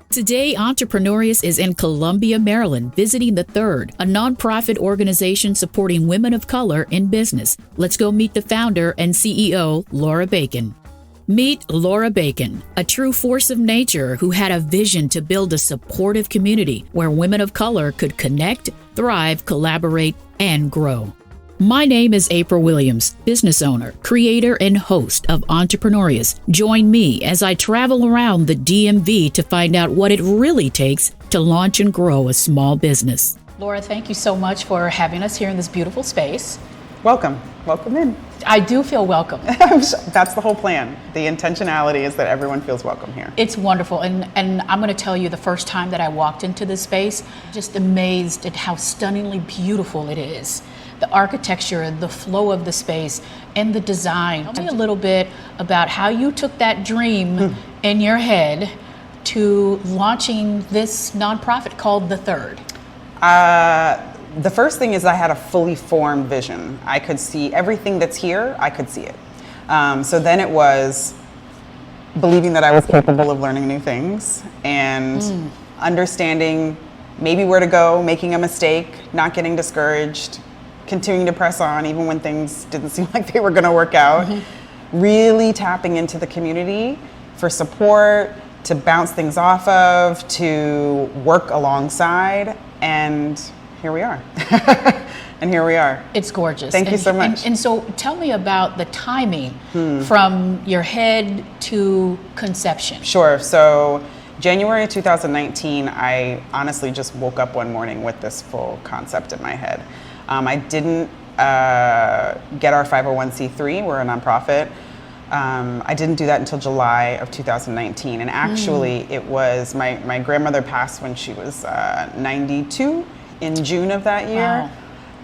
Today, Entrepreneurious is in Columbia, Maryland, visiting The Third, a nonprofit organization supporting women of color in business. Let's go meet the founder and CEO, Laura Bacon. Meet Laura Bacon, a true force of nature who had a vision to build a supportive community where women of color could connect, thrive, collaborate, and grow. My name is April Williams, business owner, creator, and host of Entrepreneurious. Join me as I travel around the DMV to find out what it really takes to launch and grow a small business. Laura, thank you so much for having us here in this beautiful space. Welcome. Welcome in. I do feel welcome. That's the whole plan. The intentionality is that everyone feels welcome here. It's wonderful. And I'm going to tell you, the first time that I walked into this space, just amazed at how stunningly beautiful it is. The architecture, the flow of the space, and the design. Tell me a little bit about how you took that dream in your head to launching this nonprofit called The Third. The first thing is I had a fully formed vision. I could see everything that's here, I could see it. So then it was believing that I was capable of learning new things and understanding maybe where to go, making a mistake, not getting discouraged, continuing to press on even when things didn't seem like they were going to work out. Really tapping into the community for support, to bounce things off of, to work alongside, and here we are. And here we are. It's gorgeous. Thank you so much. And so tell me about the timing from your head to conception. Sure. So January 2019, I honestly just woke up one morning with this full concept in my head. I didn't get our 501c3, we're a nonprofit. I didn't do that until July of 2019. And actually it was, my grandmother passed when she was 92 in June of that year. Wow.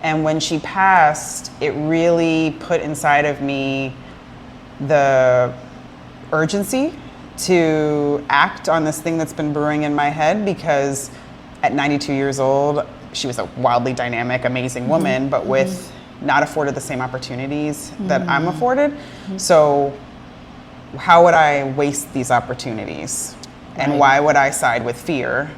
And when she passed, it really put inside of me the urgency to act on this thing that's been brewing in my head, because at 92 years old, she was a wildly dynamic, amazing woman, but with not afforded the same opportunities that I'm afforded. So how would I waste these opportunities? And why would I side with fear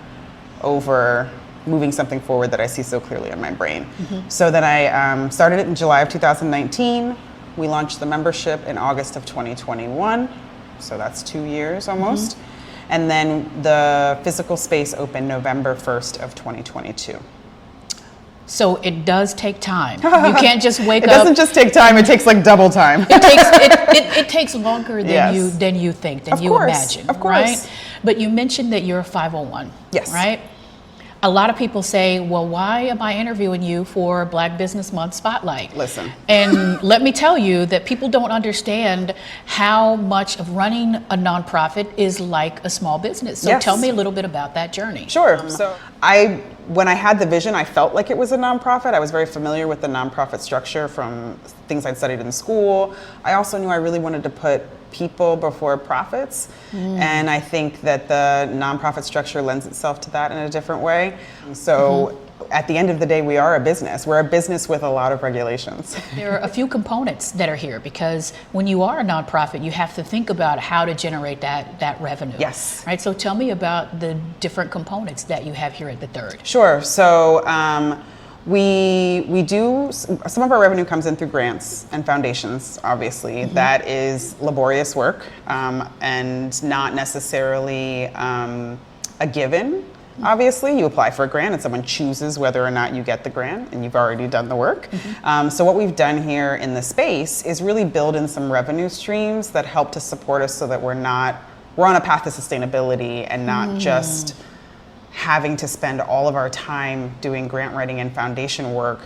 over moving something forward that I see so clearly in my brain? So then I started it in July of 2019. We launched the membership in August of 2021. So that's 2 years almost. And then the physical space opened November 1st of 2022. So it does take time. You can't just wake up. It doesn't just take time, it takes like double time. It takes longer than you think, than you imagine. Of course. Right? But you mentioned that you're a 501. Yes. Right? A lot of people say, well, why am I interviewing you for Black Business Month Spotlight? Listen. And let me tell you that people don't understand how much of running a nonprofit is like a small business. So tell me a little bit about that journey. Sure. So when I had the vision, I felt like it was a nonprofit. I was very familiar with the nonprofit structure from things I'd studied in school. I also knew I really wanted to put people before profits. And I think that the nonprofit structure lends itself to that in a different way. So at the end of the day, we are a business. We're a business with a lot of regulations. There are a few components that are here, because when you are a nonprofit, you have to think about how to generate that revenue. Yes. Right. So tell me about the different components that you have here at The Third. Sure. So we do, some of our revenue comes in through grants and foundations, obviously. That is laborious work and not necessarily a given. Obviously, you apply for a grant and someone chooses whether or not you get the grant, and you've already done the work. So what we've done here in the space is really build in some revenue streams that help to support us so that we're on a path to sustainability and not just having to spend all of our time doing grant writing and foundation work.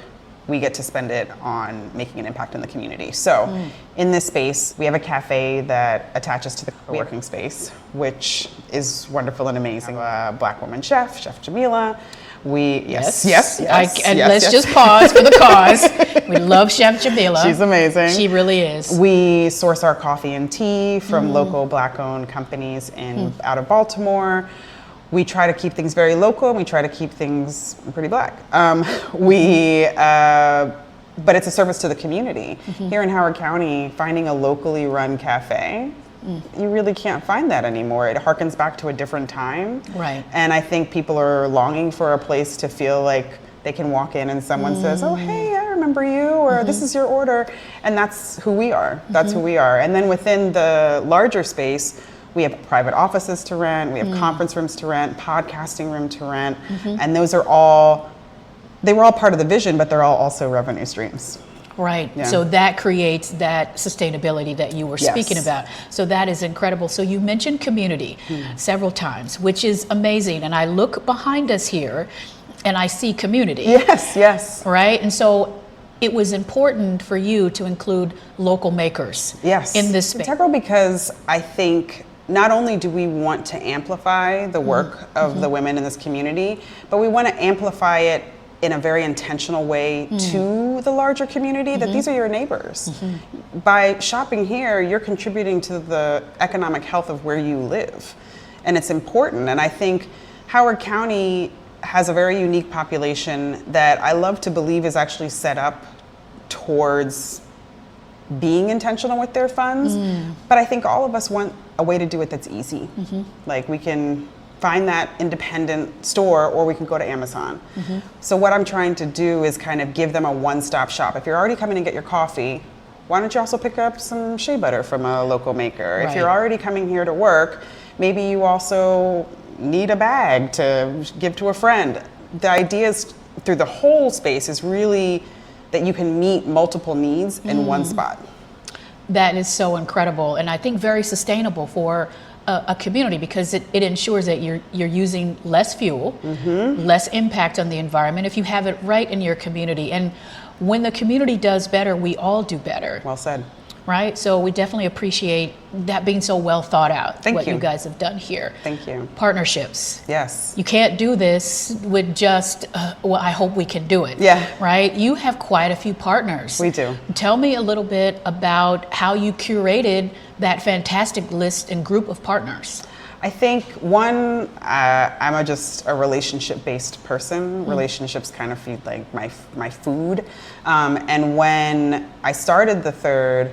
We get to spend it on making an impact in the community. So in this space, we have a cafe that attaches to the co-working space, which is wonderful and amazing. A Black woman chef, Chef Jamila. Let's just pause for the cause. We love Chef Jamila. She's amazing. She really is. We source our coffee and tea from local Black-owned companies out of Baltimore. We try to keep things very local, and we try to keep things pretty Black. But it's a service to the community. Here in Howard County, finding a locally run cafe you really can't find that anymore. It harkens back to a different time. Right. And I think people are longing for a place to feel like they can walk in and someone says, oh, hey, I remember you, or this is your order. And that's who we are. That's who we are. And then within the larger space, we have private offices to rent, we have conference rooms to rent, podcasting room to rent. And those are all, they were all part of the vision, but they're all also revenue streams. Right. Yeah. So that creates that sustainability that you were speaking about. So that is incredible. So you mentioned community several times, which is amazing. And I look behind us here and I see community. Yes, yes. Right. And so it was important for you to include local makers in this space. Integral because I think not only do we want to amplify the work of the women in this community, but we want to amplify it in a very intentional way to the larger community, that these are your neighbors. By shopping here, you're contributing to the economic health of where you live. And it's important. And I think Howard County has a very unique population that I love to believe is actually set up towards being intentional with their funds. But I think all of us want a way to do it that's easy. Like we can find that independent store, or we can go to Amazon. So what I'm trying to do is kind of give them a one-stop shop. If you're already coming to get your coffee, why don't you also pick up some shea butter from a local maker? If you're already coming here to work, maybe you also need a bag to give to a friend. The idea is through the whole space is really that you can meet multiple needs in one spot. That is so incredible, and I think very sustainable for a community, because it ensures that you're using less fuel, less impact on the environment if you have it right in your community. And when the community does better, we all do better. Well said. Right? So we definitely appreciate that being so well thought out, Thank what you. you guys have done here. Thank you. Partnerships. Yes. You can't do this with just, well, I hope we can do it. Yeah. Right? You have quite a few partners. We do. Tell me a little bit about how you curated that fantastic list and group of partners. I think one, I'm just a relationship-based person. Relationships kind of feed like my food. And when I started the Third,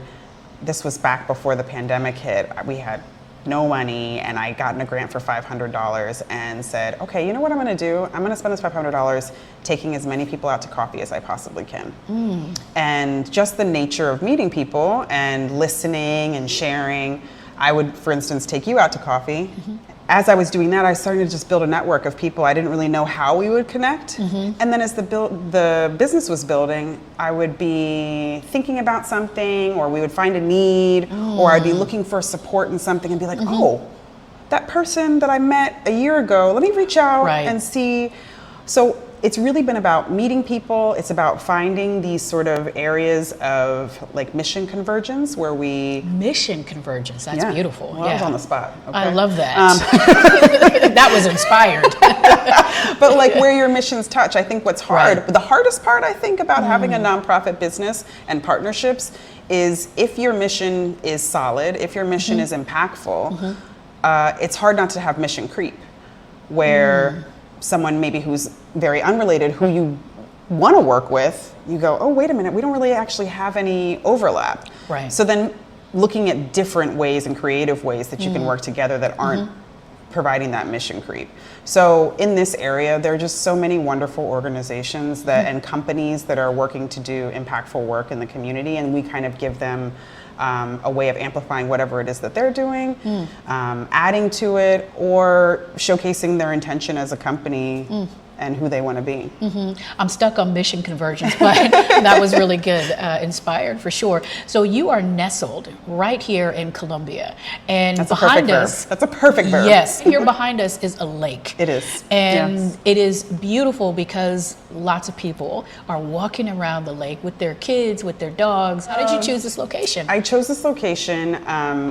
this was back before the pandemic hit. We had no money, and I got in a grant for $500 and said, okay, you know what I'm gonna do? I'm gonna spend this $500 taking as many people out to coffee as I possibly can. And just the nature of meeting people and listening and sharing, I would, for instance, take you out to coffee. As I was doing that, I started to just build a network of people. I didn't really know how we would connect. And then as the business was building, I would be thinking about something, or we would find a need, or I'd be looking for support in something and be like, oh, that person that I met a year ago, let me reach out and see. So it's really been about meeting people. It's about finding these sort of areas of like mission convergence where we... Mission convergence, that's beautiful. Well, I was on the spot. Okay? I love that. That was inspired. But like where your missions touch, I think what's hard, the hardest part I think about having a nonprofit business and partnerships is if your mission is solid, if your mission is impactful, it's hard not to have mission creep, where someone maybe who's very unrelated, who you want to work with, you go, oh, wait a minute, we don't really actually have any overlap. Right. So then looking at different ways and creative ways that you can work together that aren't providing that mission creep. So in this area, there are just so many wonderful organizations that and companies that are working to do impactful work in the community, and we kind of give them a way of amplifying whatever it is that they're doing, adding to it, or showcasing their intention as a company and who they want to be. I'm stuck on mission convergence, but that was really good, inspired for sure. So you are nestled right here in Columbia, and That's behind a perfect us, verb. That's a perfect verb. yes, here behind us is a lake. It is. And it is beautiful because lots of people are walking around the lake with their kids, with their dogs. How did you choose this location? I chose this location.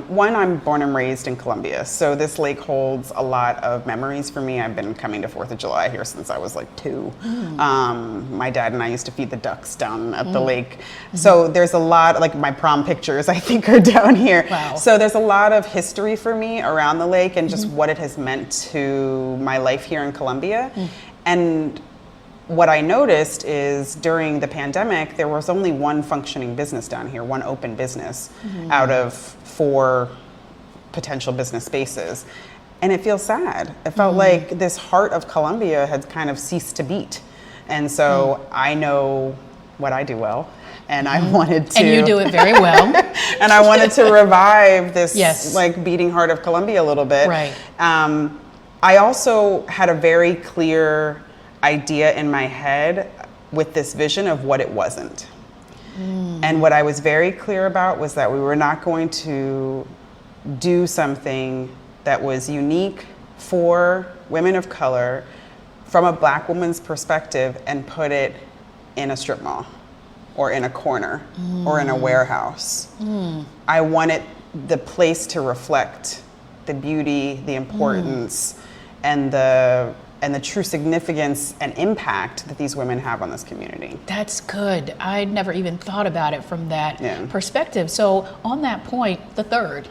One, I'm born and raised in Columbia, so this lake holds a lot of memories for me. I've been coming to 4th of July here since I was like 2. My dad and I used to feed the ducks down at the lake. So there's a lot, like my prom pictures I think are down here. Wow. So there's a lot of history for me around the lake and just what it has meant to my life here in Columbia. And what I noticed is during the pandemic, there was only one functioning business down here, one open business out of potential business spaces. And it feels sad. It felt like this heart of Columbia had kind of ceased to beat. And so I know what I do well. And I wanted to. And you do it very well. And I wanted to revive this Yes. like beating heart of Columbia a little bit. Right. I also had a very clear idea in my head with this vision of what it wasn't. And what I was very clear about was that we were not going to do something that was unique for women of color from a Black woman's perspective and put it in a strip mall or in a corner or in a warehouse. I wanted the place to reflect the beauty, the importance, and the true significance and impact that these women have on this community. That's good. I'd never even thought about it from that Yeah. perspective. So on that point, the third,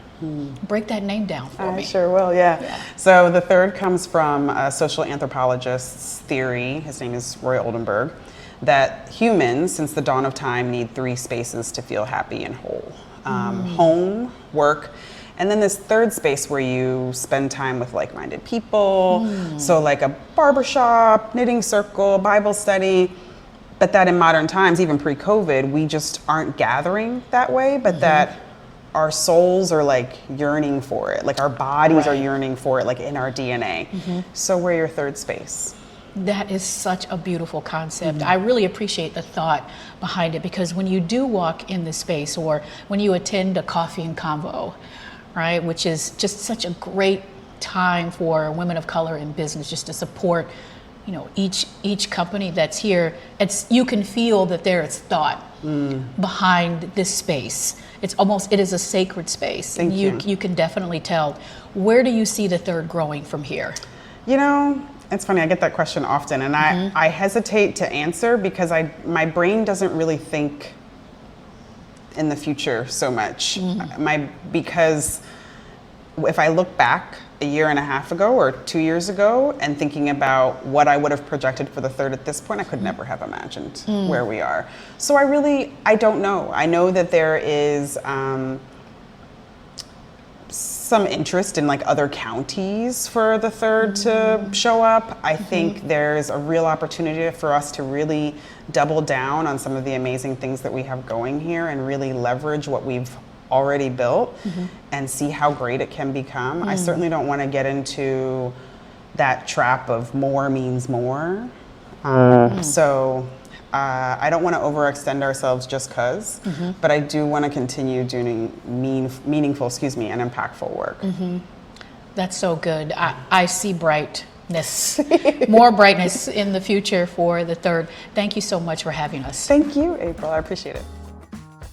break that name down for I me. sure will, yeah. So the third comes from a social anthropologist's theory, his name is Roy Oldenburg, that humans, since the dawn of time, need 3 spaces to feel happy and whole. Home, work, and then this third space where you spend time with like-minded people. So like a barbershop, knitting circle, Bible study. But that in modern times, even pre-COVID, we just aren't gathering that way, but that our souls are like yearning for it. Like our bodies are yearning for it, like in our DNA. So we're your third space. That is such a beautiful concept. I really appreciate the thought behind it, because when you do walk in the space or when you attend a coffee and convo, right, which is just such a great time for women of color in business, just to support, you know, each company that's here. You can feel that there is thought behind this space. It is a sacred space. Thank you. You can definitely tell. Where do you see the third growing from here? You know, it's funny, I get that question often, and I hesitate to answer because my brain doesn't really think in the future so much. Because if I look back a year and a half ago or 2 years ago and thinking about what I would have projected for the third at this point, I could never have imagined where we are. So I don't know. I know that there is some interest in like other counties for the third to show up. I think there's a real opportunity for us to really double down on some of the amazing things that we have going here and really leverage what we've already built and see how great it can become. I certainly don't want to get into that trap of more means more. So I don't want to overextend ourselves just because, but I do want to continue doing meaningful, and impactful work. That's so good. I see brightness, more brightness in the future for the third. Thank you so much for having us. Thank you, April. I appreciate it.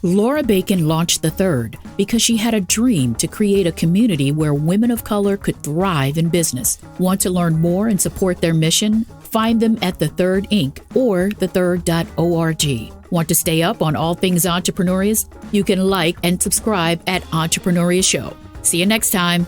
Laura Bacon launched the third because she had a dream to create a community where women of color could thrive in business. Want to learn more and support their mission? Find them at The Third Inc. or thethird.org. Want to stay up on all things Entrepreneurious? You can like and subscribe at Entrepreneurious Show. See you next time.